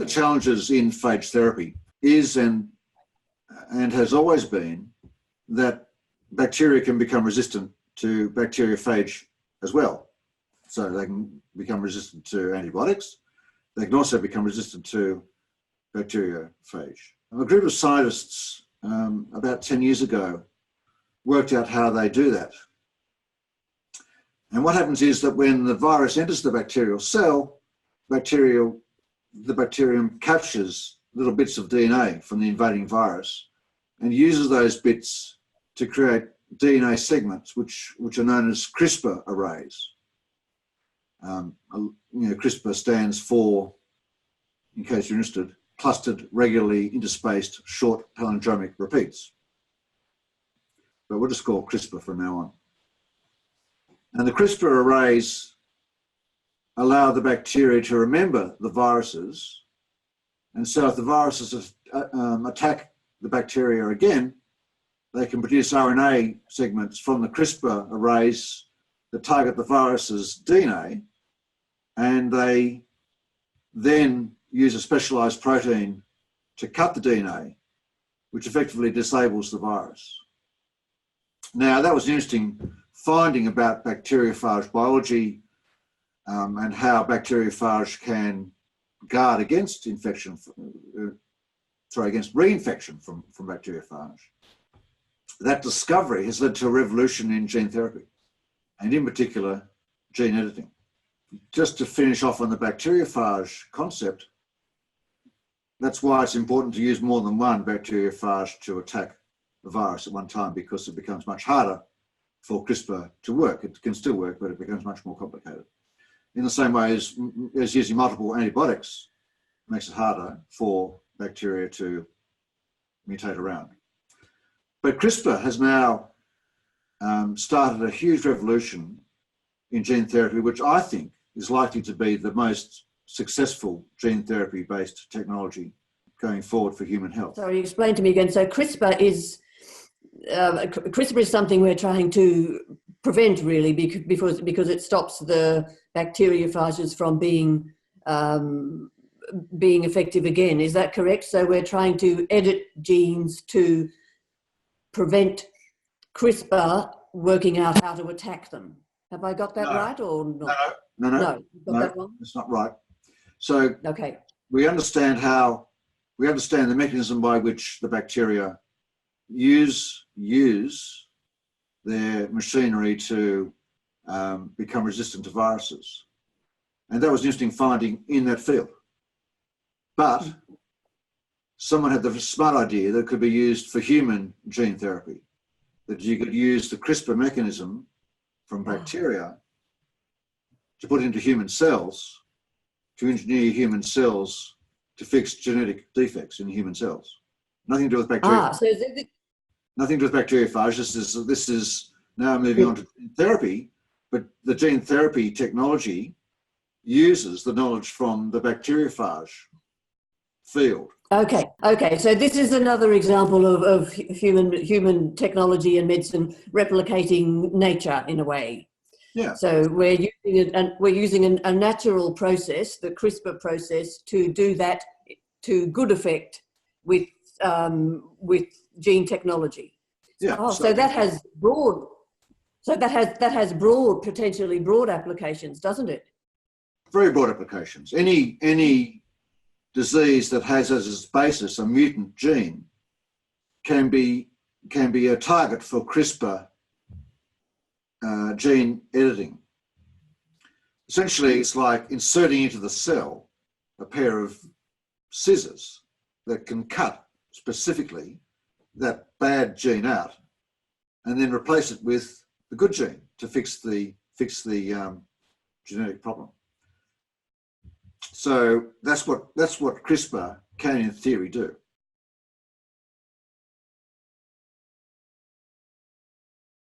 of the challenges in phage therapy is and has always been that bacteria can become resistant to bacteriophage as well. So they can become resistant to antibiotics. They can also become resistant to bacteriophage. A group of scientists about 10 years ago worked out how they do that. And what happens is that when the virus enters the bacterial cell, the bacterium captures little bits of DNA from the invading virus and uses those bits to create DNA segments, which are known as CRISPR arrays. CRISPR stands for, in case you're interested, clustered, regularly interspaced, short palindromic repeats. But we'll just call CRISPR from now on. And the CRISPR arrays allow the bacteria to remember the viruses. And so if the viruses attack the bacteria again, they can produce RNA segments from the CRISPR arrays that target the virus's DNA, and they then use a specialized protein to cut the DNA, which effectively disables the virus. Now, that was an interesting finding about bacteriophage biology and how bacteriophage can guard against infection, against reinfection from bacteriophage. That discovery has led to a revolution in gene therapy, and in particular, gene editing. Just to finish off on the bacteriophage concept, that's why it's important to use more than one bacteriophage to attack the virus at one time, because it becomes much harder for CRISPR to work. It can still work, but it becomes much more complicated. In the same way as using multiple antibiotics makes it harder for bacteria to mutate around. But CRISPR has now started a huge revolution in gene therapy, which I think is likely to be the most successful gene therapy-based technology going forward for human health. Sorry, explain to me again. So CRISPR is something we're trying to prevent, really, because it stops the bacteriophages from being effective again. Is that correct? So we're trying to edit genes to prevent CRISPR working out how to attack them. Have I got that right or not? No, that wrong? It's not right. So okay, we understand the mechanism by which the bacteria use their machinery to become resistant to viruses. And that was an interesting finding in that field. But someone had the smart idea that it could be used for human gene therapy, that you could use the CRISPR mechanism from bacteria to put into human cells, to engineer human cells to fix genetic defects in human cells. Nothing to do with bacteria. Nothing to do with bacteriophage. This is now moving on to gene therapy, but the gene therapy technology uses the knowledge from the bacteriophage field. Okay. So this is another example of human technology and medicine replicating nature in a way. Yeah. So we're using a natural process, the CRISPR process, to do that to good effect with gene technology. Yeah. So that has potentially broad applications, doesn't it? Very broad applications. Any disease that has as its basis a mutant gene can be a target for CRISPR gene editing. Essentially, it's like inserting into the cell a pair of scissors that can cut specifically that bad gene out and then replace it with the good gene to fix the genetic problem. So that's what CRISPR can, in theory, do.